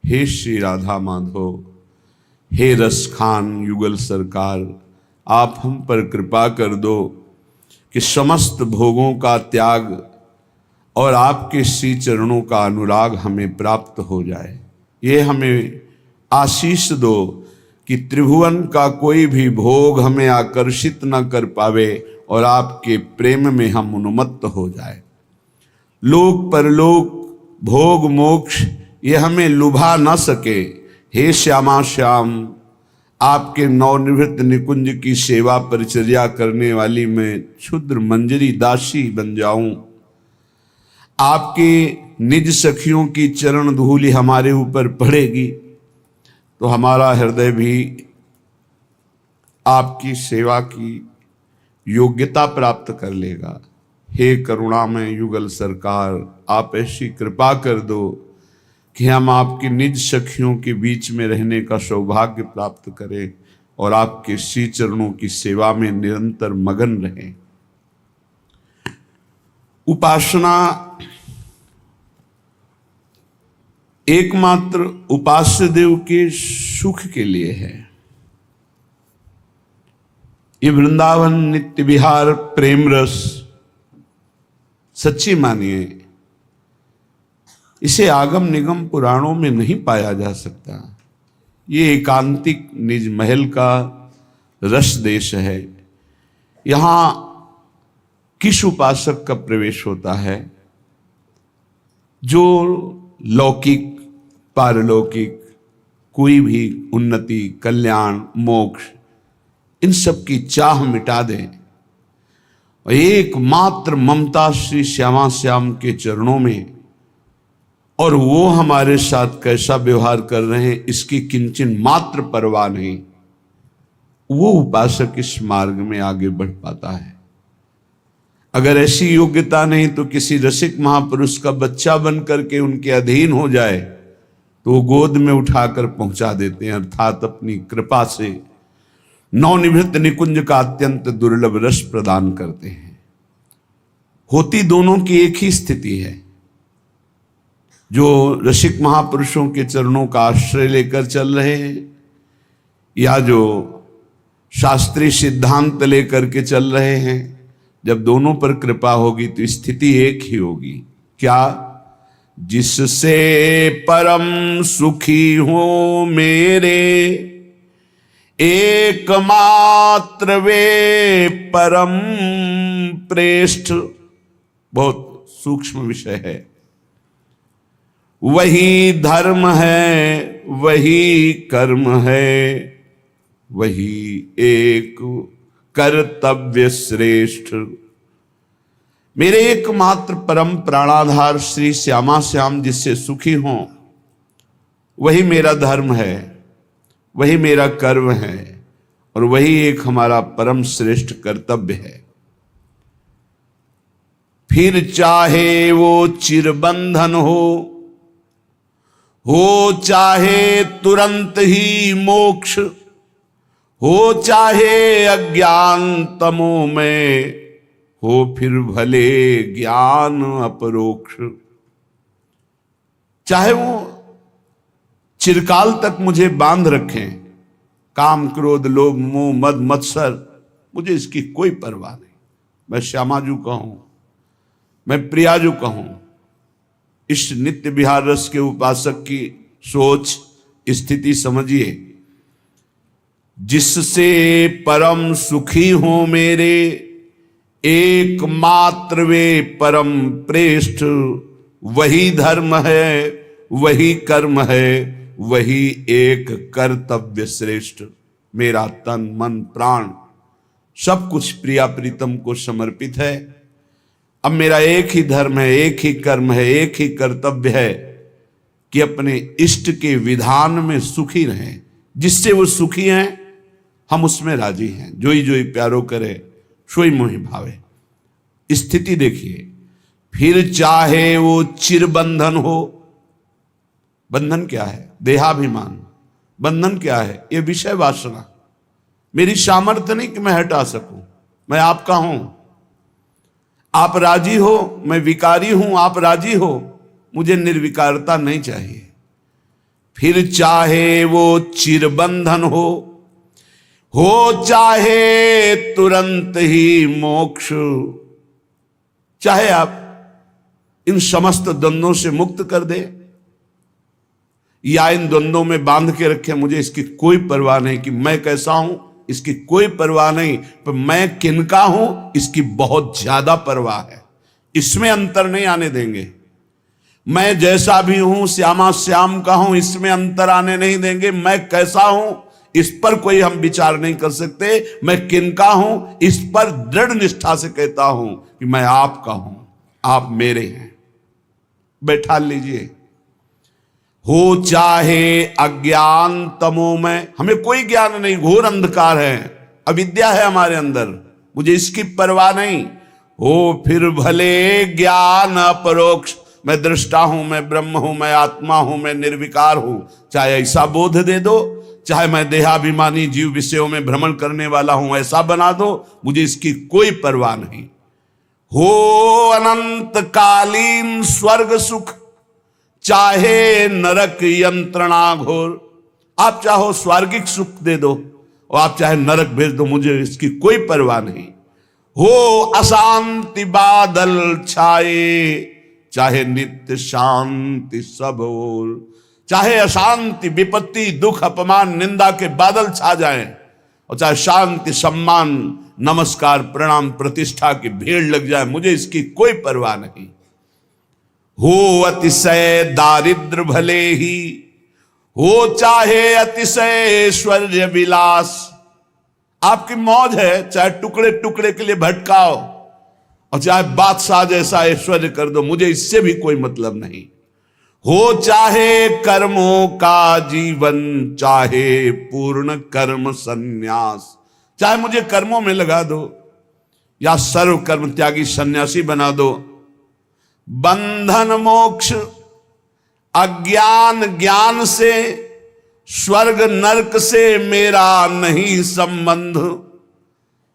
हे श्री राधा माधव, हे रस खान युगल सरकार, आप हम पर कृपा कर दो कि समस्त भोगों का त्याग और आपके श्री चरणों का अनुराग हमें प्राप्त हो जाए। ये हमें आशीष दो कि त्रिभुवन का कोई भी भोग हमें आकर्षित न कर पावे और आपके प्रेम में हम उन्मत्त हो जाए। लोक परलोक भोग मोक्ष ये हमें लुभा न सके। हे श्यामा श्याम, आपके नवनिवृत्त निकुंज की सेवा परिचर्या करने वाली मैं क्षुद्र मंजरी दासी बन जाऊं। आपकी निज सखियों की चरण धूलि हमारे ऊपर पड़ेगी तो हमारा हृदय भी आपकी सेवा की योग्यता प्राप्त कर लेगा। हे करुणामय युगल सरकार, आप ऐसी कृपा कर दो कि हम आपकी निज सखियों के बीच में रहने का सौभाग्य प्राप्त करें और आपके श्री चरणों की सेवा में निरंतर मगन रहें। उपासना एकमात्र उपास्य देव के सुख के लिए है। ये वृंदावन नित्य विहार प्रेम रस सच्ची मानिए, इसे आगम निगम पुराणों में नहीं पाया जा सकता। ये एकांतिक निज महल का रस देश है। यहां किस उपासक का प्रवेश होता है जो लौकिक पारलौकिक कोई भी उन्नति कल्याण मोक्ष इन सब की चाह मिटा दे और एकमात्र ममता श्री श्यामा श्याम के चरणों में, और वो हमारे साथ कैसा व्यवहार कर रहे हैं इसकी किंचन मात्र परवाह नहीं, वो उपासक इस मार्ग में आगे बढ़ पाता है। अगर ऐसी योग्यता नहीं तो किसी रसिक महापुरुष का बच्चा बन करके उनके अधीन हो जाए तो वो गोद में उठाकर पहुंचा देते हैं, अर्थात अपनी कृपा से नवनिवृत्त निकुंज का अत्यंत दुर्लभ रस प्रदान करते हैं। होती दोनों की एक ही स्थिति है। जो रसिक महापुरुषों के चरणों का आश्रय लेकर चल रहे हैं या जो शास्त्रीय सिद्धांत लेकर के चल रहे हैं, जब दोनों पर कृपा होगी तो स्थिति एक ही होगी। क्या? जिससे परम सुखी हो मेरे एकमात्र वे परम प्रेष्ठ। बहुत सूक्ष्म विषय है। वही धर्म है, वही कर्म है, वही एक कर्तव्य श्रेष्ठ। मेरे एकमात्र परम प्राणाधार श्री श्यामा श्याम जिससे सुखी हों वही मेरा धर्म है, वही मेरा कर्म है और वही एक हमारा परम श्रेष्ठ कर्तव्य है। फिर चाहे वो चिरबंधन हो चाहे तुरंत ही मोक्ष, हो चाहे अज्ञान तमो में, हो फिर भले ज्ञान अपरोक्ष। चाहे वो चिरकाल तक मुझे बांध रखें, काम क्रोध लोभ मोह मद मत्सर, मुझे इसकी कोई परवाह नहीं। मैं श्यामाजू कहूं, मैं प्रियाजू कहूं, इस नित्य विहार रस के उपासक की सोच स्थिति समझिए। जिससे परम सुखी हो मेरे एकमात्र वे परम प्रेष्ठ, वही धर्म है, वही कर्म है, वही एक कर्तव्य श्रेष्ठ। मेरा तन मन प्राण सब कुछ प्रिया प्रीतम को समर्पित है। अब मेरा एक ही धर्म है, एक ही कर्म है, एक ही कर्तव्य है कि अपने इष्ट के विधान में सुखी रहें। जिससे वो सुखी हैं हम उसमें राजी हैं। जोई जोई प्यारो करे सोई मोहि भावे। स्थिति देखिए। फिर चाहे वो चिरबंधन हो, बंधन क्या है? देहाभिमान। बंधन क्या है? ये विषय वासना। मेरी सामर्थ्य नहीं कि मैं हटा सकूं। मैं आपका हूं, आप राजी हो, मैं विकारी हूं, आप राजी हो, मुझे निर्विकारता नहीं चाहिए। फिर चाहे वो चिरबंधन हो चाहे तुरंत ही मोक्ष। चाहे आप इन समस्त द्वंद्वों से मुक्त कर दे या इन द्वंद्वों में बांध के रखे, मुझे इसकी कोई परवाह नहीं कि मैं कैसा हूं, इसकी कोई परवाह नहीं, पर मैं किनका हूं इसकी बहुत ज्यादा परवाह है। इसमें अंतर नहीं आने देंगे। मैं जैसा भी हूं श्यामा श्याम का हूं, इसमें अंतर आने नहीं देंगे। मैं कैसा हूं इस पर कोई हम विचार नहीं कर सकते। मैं किनका हूं इस पर दृढ़ निष्ठा से कहता हूं कि मैं आपका हूं, आप मेरे हैं। बैठा लीजिए। हो चाहे अज्ञान तमोमय, हमें कोई ज्ञान नहीं, घोर अंधकार है, अविद्या है हमारे अंदर, मुझे इसकी परवाह नहीं। हो फिर भले ज्ञान अपरोक्ष, मैं दृष्टा हूं, मैं ब्रह्म हूं, मैं आत्मा हूं, मैं निर्विकार हूं, चाहे ऐसा बोध दे दो, चाहे मैं देहाभिमानी जीव विषयों में भ्रमण करने वाला हूं ऐसा बना दो, मुझे इसकी कोई परवाह नहीं। हो अनंत कालीन स्वर्ग सुख, चाहे नरक यंत्रणा घोर। आप चाहो स्वर्गिक सुख दे दो और आप चाहे नरक भेज दो, मुझे इसकी कोई परवाह नहीं। हो अशांति बादल छाए, चाहे नित्य शांति सब ओर। चाहे अशांति विपत्ति दुख अपमान निंदा के बादल छा जाएं और चाहे शांति सम्मान नमस्कार प्रणाम प्रतिष्ठा की भीड़ लग जाए, मुझे इसकी कोई परवाह नहीं। हो अतिशय दारिद्र भले ही, हो चाहे अतिशय ऐश्वर्य विलास। आपकी मौज है, चाहे टुकड़े टुकड़े के लिए भटकाओ और चाहे बादशाह जैसा ऐश्वर्य कर दो, मुझे इससे भी कोई मतलब नहीं। हो चाहे कर्मों का जीवन, चाहे पूर्ण कर्म संन्यास। चाहे मुझे कर्मों में लगा दो या सर्व कर्म त्यागी सन्यासी बना दो। बंधन मोक्ष अज्ञान ज्ञान से, स्वर्ग नरक से मेरा नहीं संबंध।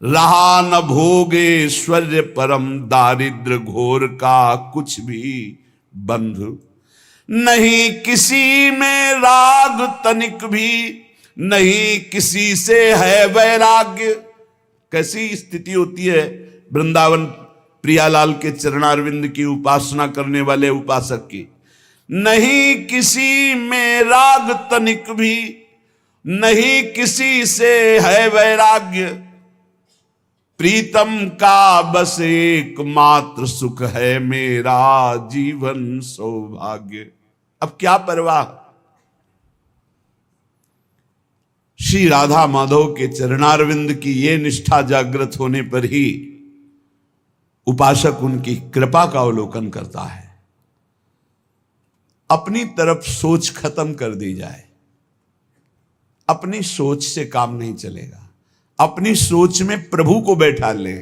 रहा न भोगेश्वर्य परम, दारिद्र घोर का कुछ भी बंध। नहीं किसी में राग तनिक भी, नहीं किसी से है वैराग्य। कैसी स्थिति होती है वृंदावन प्रियालाल के चरणारविंद की उपासना करने वाले उपासक की। नहीं किसी में राग तनिक भी, नहीं किसी से है वैराग्य। प्रीतम का बस एकमात्र सुख है, मेरा जीवन सौभाग्य। अब क्या परवाह। श्री राधा माधव के चरणारविंद की ये निष्ठा जागृत होने पर ही उपासक उनकी कृपा का अवलोकन करता है। अपनी तरफ सोच खत्म कर दी जाए। अपनी सोच से काम नहीं चलेगा। अपनी सोच में प्रभु को बैठा ले।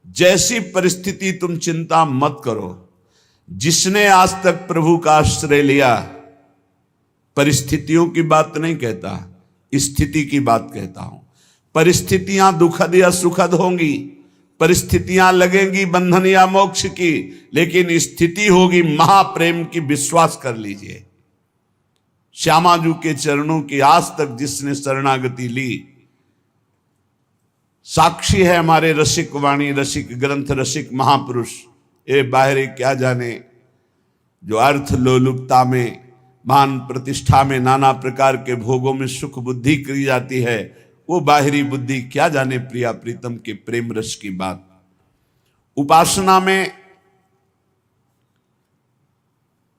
जैसी परिस्थिति तुम चिंता मत करो। जिसने आज तक प्रभु का आश्रय लिया, परिस्थितियों की बात नहीं कहता, स्थिति की बात कहता हूं। परिस्थितियां दुखद या सुखद होंगी, परिस्थितियां लगेंगी बंधन या मोक्ष की, लेकिन स्थिति होगी महाप्रेम की, विश्वास कर लीजिए। श्यामाजू के चरणों की आज तक जिसने शरणागति ली, साक्षी है हमारे रसिक वाणी, रसिक ग्रंथ, रसिक महापुरुष। ये बाहरी क्या जाने, जो अर्थ लोलुपता में, मान प्रतिष्ठा में, नाना प्रकार के भोगों में सुख बुद्धि की जाती है, वो बाहरी बुद्धि क्या जाने प्रिया प्रीतम के प्रेम रस की बात। उपासना में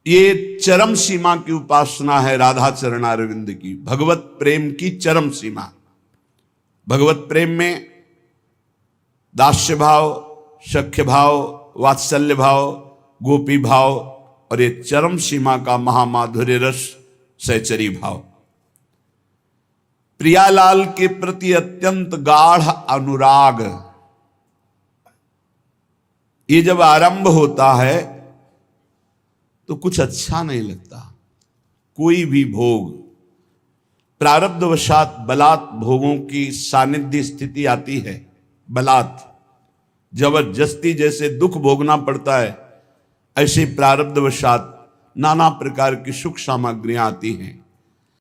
ये चरम सीमा की उपासना है राधा चरणारविंद की, भगवत प्रेम की चरम सीमा। भगवत प्रेम में दास्य भाव, सख्य भाव, वात्सल्य भाव, गोपी भाव और ये चरम सीमा का महामाधुर्य रस सहचरी भाव। प्रियालाल के प्रति अत्यंत गाढ़ अनुराग, ये जब आरंभ होता है तो कुछ अच्छा नहीं लगता। कोई भी भोग प्रारब्धवशात बलात् भोगों की सानिध्य स्थिति आती है, बलात् जबरदस्ती जैसे दुख भोगना पड़ता है, ऐसे प्रारब्धवशात नाना प्रकार की सुख सामग्रियां आती हैं,